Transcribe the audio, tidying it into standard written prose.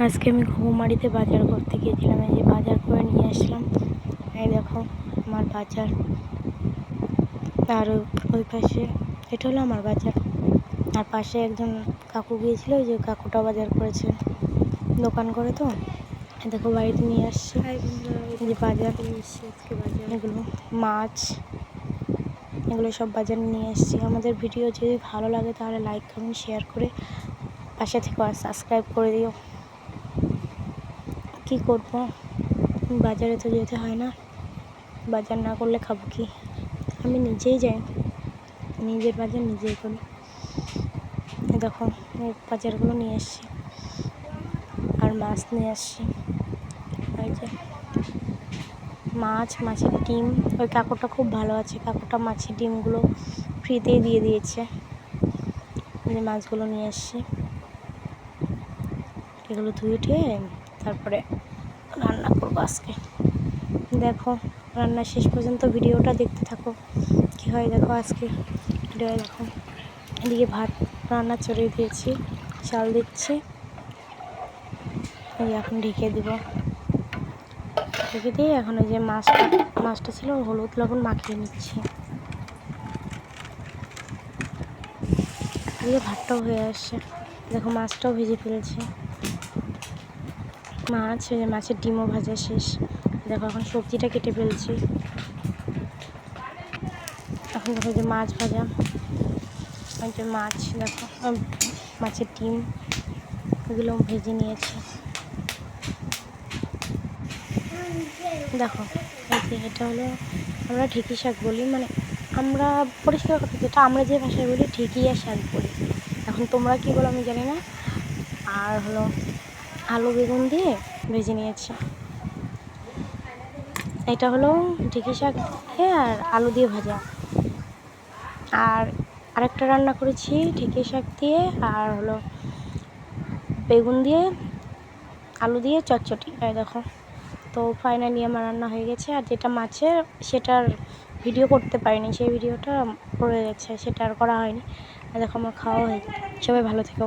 আজকে আমি ঘুঘুমারিতে বাজার করতে গিয়েছিলাম। এই যে বাজার করে নিয়ে আসলাম। এই দেখো আমার বাজার। আর ওই পাশে এটা হলো আমার বাজার। আর পাশে একজন কাকু গিয়েছিল, ওই যে কাকুটা বাজার করেছে, দোকান করে তো। দেখো বাড়িতে নিয়ে আসছে যে বাজার এগুলো মাছ, এগুলো সব বাজার নিয়ে এসেছি। আমাদের ভিডিও যদি ভালো লাগে তাহলে লাইক কমেন্ট শেয়ার করে পাশে থেকে সাবস্ক্রাইব করে দিও। কি করবো, বাজারে তো যেতে হয় না, বাজার না করলে খাবো কি? আমি নিজেই যাই, নিজের বাজার নিজেই করি। দেখো বাজারগুলো নিয়ে এসছি আর মাছ নিয়ে আসছি। এই যে মাছের ডিম, ওই কাকুটা খুব ভালো আছে, কাকুটা মাছের ডিমগুলো ফ্রিতেই দিয়ে দিয়েছে। যে মাছগুলো নিয়ে এসছি, এগুলো ধুয়ে টুয়ে তারপরে রান্না করবো আজকে। দেখো রান্না শেষ পর্যন্ত ভিডিওটা দেখতে থাকো, কী হয় দেখো আজকে ভিডিও। দেখো এদিকে ভাত রান্না চড়িয়ে দিয়েছি, চাল দিচ্ছি, এই এখন ঢেকে দিব। ঢেকে দিয়ে এখন ওই যে মাছটা ছিল হলুদ লবণ মাখিয়ে নিচ্ছি। এদিকে ভাতটাও হয়ে আসছে, দেখো মাছটাও ভেজে ফেলেছি। ওই যে মাছের ডিমও ভাজা শেষ। দেখো এখন সবজিটা কেটে ফেলছি। এখন দেখো যে মাছ ভাজা, ওই যে মাছ, দেখো মাছের ডিম এগুলো ভেজে নিয়েছি। দেখো এই যে এটা হলো, আমরা ঢেঁকি শাক বলি, মানে আমরা পরিষ্কার কথা যেটা আমরা যে ভাষায় বলি ঢেঁকিয়া শাক বলি। এখন তোমরা কী বলো আমি জানি না। আর হলো আলু বেগুন দিয়ে ভেজে নিয়েছি। এটা হলো ঢেঁকি শাক দিয়ে আর আলু দিয়ে ভাজা। আর আরেকটা রান্না করেছি ঢেঁকি শাক দিয়ে আর হলো বেগুন দিয়ে আলু দিয়ে চটচটি। দেখো তো ফাইনালি আমার রান্না হয়ে গেছে। আর যেটা মাছের সেটার ভিডিও করতে পারিনি, সেই ভিডিওটা পড়ে গেছে, সেটা আর করা হয়নি। আর দেখো আমার খাওয়া হয়ে গেছে। সবাই ভালো থেকো।